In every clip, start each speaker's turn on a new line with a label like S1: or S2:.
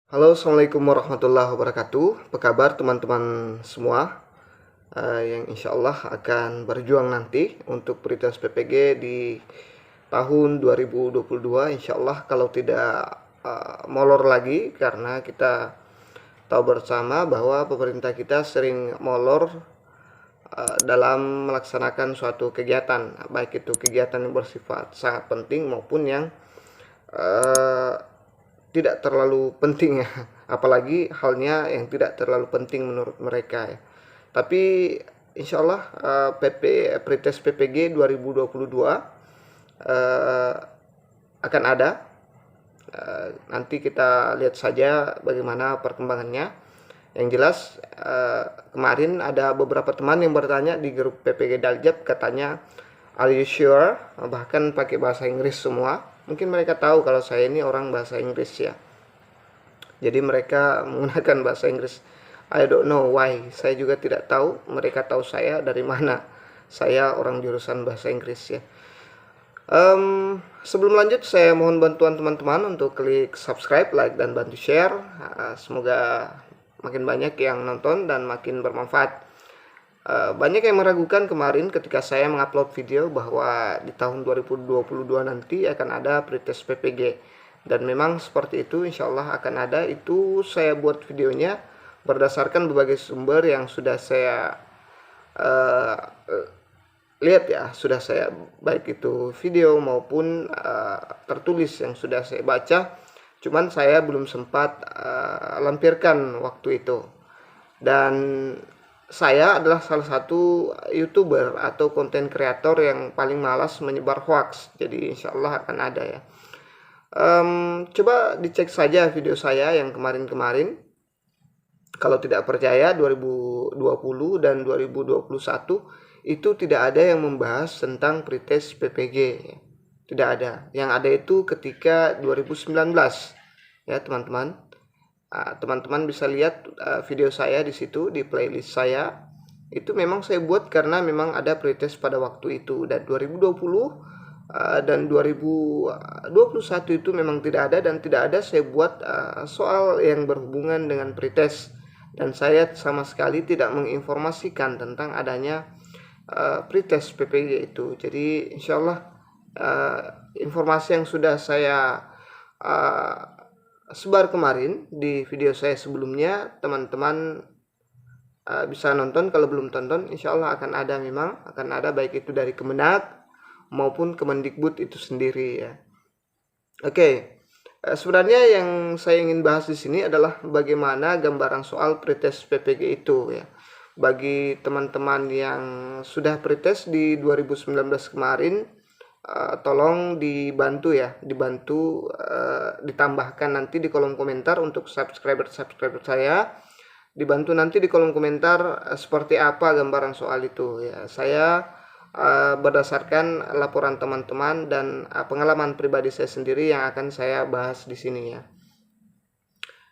S1: Halo, assalamualaikum warahmatullahi wabarakatuh. Apa kabar teman-teman semua yang insya Allah akan berjuang nanti untuk prioritas PPG di tahun 2022. Insya Allah kalau tidak molor lagi, karena kita tahu bersama bahwa pemerintah kita sering molor dalam melaksanakan suatu kegiatan, baik itu kegiatan yang bersifat sangat penting maupun yang eh, tidak terlalu penting ya, apalagi halnya yang tidak terlalu penting menurut mereka ya. Tapi insya Allah Pretest PPG 2022 eh, akan ada. Nanti kita lihat saja bagaimana perkembangannya. Yang jelas kemarin ada beberapa teman yang bertanya di grup PPG Daljab, katanya are you sure, bahkan pakai bahasa Inggris semua. Mungkin mereka tahu kalau saya ini orang bahasa Inggris ya, jadi mereka menggunakan bahasa Inggris. I don't know why, saya juga tidak tahu mereka tahu saya dari mana. Saya orang jurusan bahasa Inggris ya. Sebelum lanjut, saya mohon bantuan teman-teman untuk klik subscribe, like, dan bantu share. Semoga makin banyak yang nonton dan makin bermanfaat. Banyak yang meragukan kemarin ketika saya mengupload video bahwa di tahun 2022 nanti akan ada pretest PPG. Dan memang seperti itu, insya Allah akan ada. Itu saya buat videonya berdasarkan berbagai sumber yang sudah saya uh, lihat ya, sudah saya baik itu video maupun tertulis yang sudah saya baca. Cuman saya belum sempat lampirkan waktu itu. Dan saya adalah salah satu YouTuber atau konten kreator yang paling malas menyebar hoax. Jadi insya Allah akan ada ya. Coba dicek saja video saya yang kemarin-kemarin. Kalau tidak percaya, 2020 dan 2021 itu tidak ada yang membahas tentang pretest PPG. Tidak ada. Yang ada itu ketika 2019 ya teman-teman. Teman-teman bisa lihat video saya di situ, di playlist saya. Itu memang saya buat karena memang ada pretest pada waktu itu. Dan 2020 dan 2021 itu memang tidak ada, dan tidak ada saya buat soal yang berhubungan dengan pretest, dan saya sama sekali tidak menginformasikan tentang adanya pretest PPG itu. Jadi insya Allah informasi yang sudah saya sebar kemarin di video saya sebelumnya, teman-teman bisa nonton. Kalau belum tonton, insya Allah akan ada, memang akan ada, baik itu dari Kemenak maupun Kemendikbud itu sendiri ya. Oke, sebenarnya yang saya ingin bahas di sini adalah bagaimana gambaran soal pretest PPG itu ya. Bagi teman-teman yang sudah pretest di 2019 kemarin, tolong dibantu ya, ditambahkan nanti di kolom komentar untuk subscriber saya. Dibantu nanti di kolom komentar seperti apa gambaran soal itu ya. Saya berdasarkan laporan teman-teman dan pengalaman pribadi saya sendiri yang akan saya bahas di sini ya.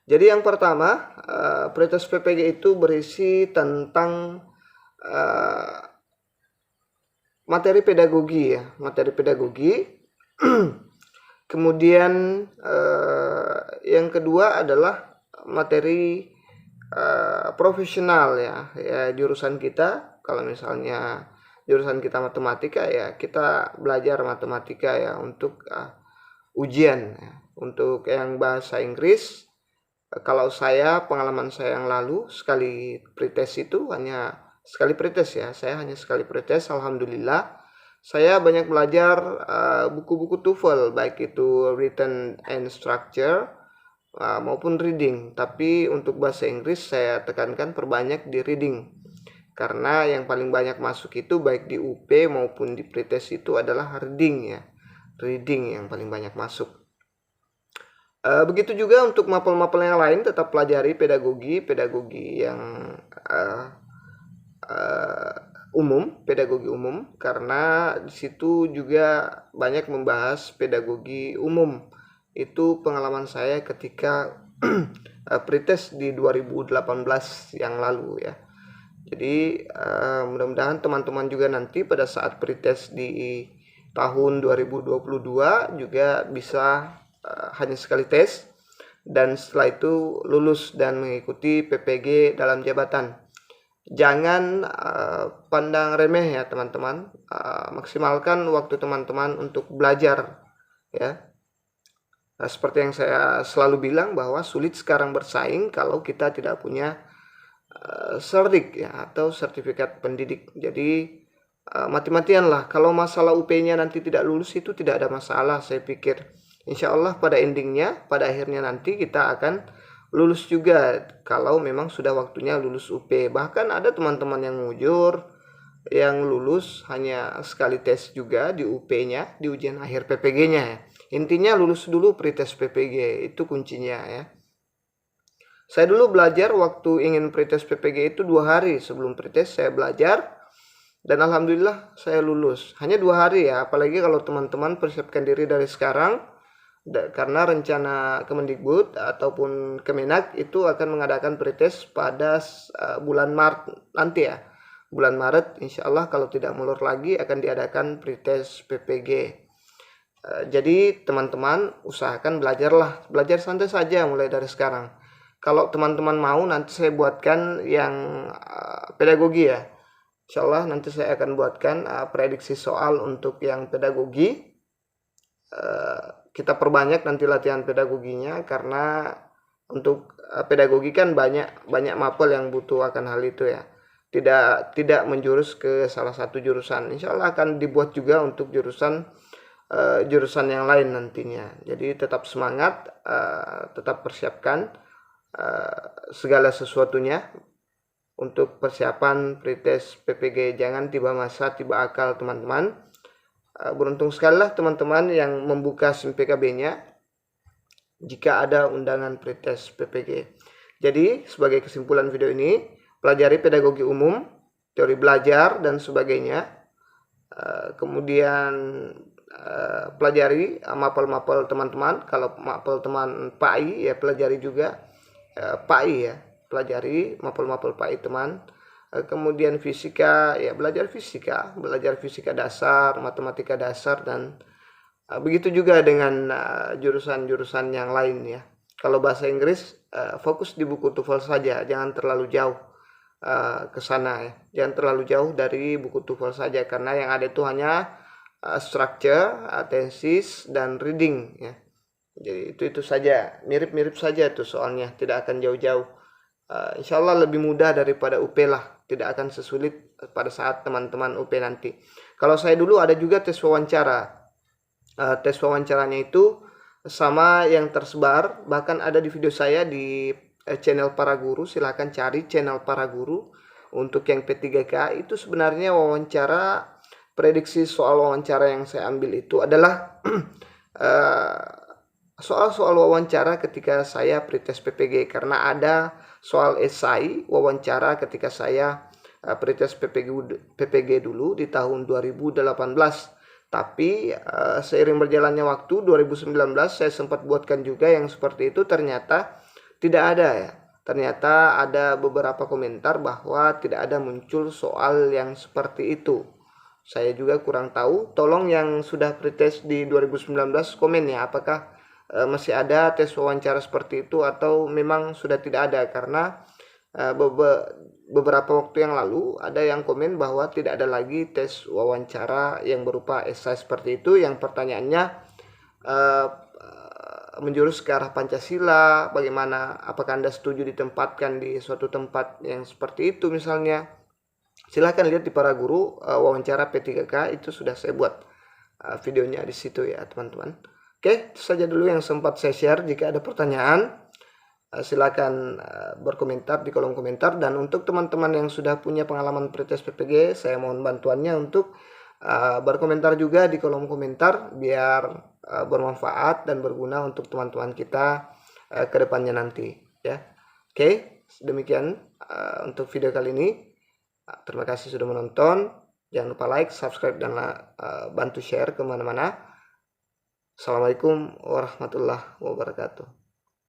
S1: Jadi yang pertama, pretest PPG itu berisi tentang materi pedagogi ya, materi pedagogi. Kemudian yang kedua adalah materi profesional ya, jurusan kita. Kalau misalnya jurusan kita matematika ya, kita belajar matematika ya untuk ujian ya. Untuk yang bahasa Inggris, kalau saya, pengalaman saya yang lalu sekali pretest itu hanya sekali pretest ya, saya hanya sekali pretest. Alhamdulillah saya banyak belajar buku-buku TOEFL, baik itu written and structure maupun reading. Tapi untuk bahasa Inggris saya tekankan perbanyak di reading, karena yang paling banyak masuk itu baik di UP maupun di pretest itu adalah reading ya. Reading yang paling banyak masuk. Begitu juga untuk mapel-mapel yang lain, tetap pelajari pedagogi yang pedagogi umum, karena di situ juga banyak membahas pedagogi umum. Itu pengalaman saya ketika pretest di 2018 yang lalu ya. Jadi mudah-mudahan teman-teman juga nanti pada saat pretest di tahun 2022 juga bisa hanya sekali tes, dan setelah itu lulus dan mengikuti PPG dalam jabatan. Jangan pandang remeh ya teman-teman. Maksimalkan waktu teman-teman untuk belajar ya. Nah, seperti yang saya selalu bilang bahwa sulit sekarang bersaing kalau kita tidak punya serdik ya atau sertifikat pendidik. Jadi mati-matian lah. Kalau masalah UP-nya nanti tidak lulus itu tidak ada masalah, saya pikir. Insya Allah pada endingnya, pada akhirnya nanti kita akan lulus juga kalau memang sudah waktunya lulus UP. Bahkan ada teman-teman yang mujur yang lulus hanya sekali tes juga di UP-nya, di ujian akhir PPG-nya ya. Intinya lulus dulu pretest PPG, itu kuncinya ya. Saya dulu belajar waktu ingin pretest PPG itu 2 hari sebelum pretest saya belajar. Dan alhamdulillah saya lulus. Hanya 2 hari ya, apalagi kalau teman-teman persiapkan diri dari sekarang. Karena rencana Kemendikbud ataupun Kemenak itu akan mengadakan pretest pada bulan Maret nanti ya. Bulan Maret insya Allah kalau tidak molor lagi akan diadakan pretest PPG. Jadi teman-teman usahakan belajar santai saja mulai dari sekarang. Kalau teman-teman mau nanti saya buatkan yang pedagogi ya. Insya Allah nanti saya akan buatkan prediksi soal untuk yang pedagogi. Kita perbanyak nanti latihan pedagoginya karena untuk pedagogi kan banyak mapel yang butuh akan hal itu ya. Tidak menjurus ke salah satu jurusan. Insya Allah akan dibuat juga untuk jurusan yang lain nantinya. Jadi tetap semangat, tetap persiapkan segala sesuatunya untuk persiapan pretest PPG. Jangan tiba masa tiba akal teman-teman. Beruntung sekali lah teman-teman yang membuka SIM PKB-nya jika ada undangan pretest PPG. Jadi sebagai kesimpulan video ini, pelajari pedagogi umum, teori belajar dan sebagainya. Kemudian pelajari mapel-mapel teman-teman. Kalau mapel teman PAI ya pelajari juga PAI ya, pelajari mapel-mapel PAI teman. Kemudian fisika ya belajar fisika dasar, matematika dasar, dan begitu juga dengan jurusan-jurusan yang lain ya. Kalau bahasa Inggris fokus di buku TOEFL saja, jangan terlalu jauh ke sana ya. Jangan terlalu jauh dari buku TOEFL saja karena yang ada itu hanya structure, tesis, dan reading ya. Jadi itu saja, mirip-mirip saja tuh soalnya, tidak akan jauh-jauh. Insya Allah lebih mudah daripada UP lah, tidak akan sesulit pada saat teman-teman UP nanti. Kalau saya dulu ada juga tes wawancara. Tes wawancaranya itu sama yang tersebar, bahkan ada di video saya di channel Para Guru. Silahkan cari channel Para Guru. Untuk yang P3K itu sebenarnya wawancara, prediksi soal wawancara yang saya ambil itu adalah soal-soal wawancara ketika saya pretest PPG, karena ada soal esai wawancara ketika saya pretest PPG dulu di tahun 2018. Tapi seiring berjalannya waktu 2019 saya sempat buatkan juga yang seperti itu, ternyata tidak ada ya. Ternyata ada beberapa komentar bahwa tidak ada muncul soal yang seperti itu. Saya juga kurang tahu. Tolong yang sudah pretest di 2019 komen ya, apakah masih ada tes wawancara seperti itu atau memang sudah tidak ada. Karena beberapa waktu yang lalu ada yang komen bahwa tidak ada lagi tes wawancara yang berupa esai seperti itu, yang pertanyaannya menjurus ke arah Pancasila. Bagaimana, apakah Anda setuju ditempatkan di suatu tempat yang seperti itu misalnya. Silahkan lihat di Para Guru wawancara P3K, itu sudah saya buat videonya di situ ya teman-teman. Oke, itu saja dulu yang sempat saya share. Jika ada pertanyaan silakan berkomentar di kolom komentar. Dan untuk teman-teman yang sudah punya pengalaman pretest PPG, saya mohon bantuannya untuk berkomentar juga di kolom komentar biar bermanfaat dan berguna untuk teman-teman kita ke depannya nanti ya. Oke, demikian untuk video kali ini. Terima kasih sudah menonton. Jangan lupa like, subscribe, dan bantu share kemana-mana. Assalamualaikum warahmatullahi wabarakatuh.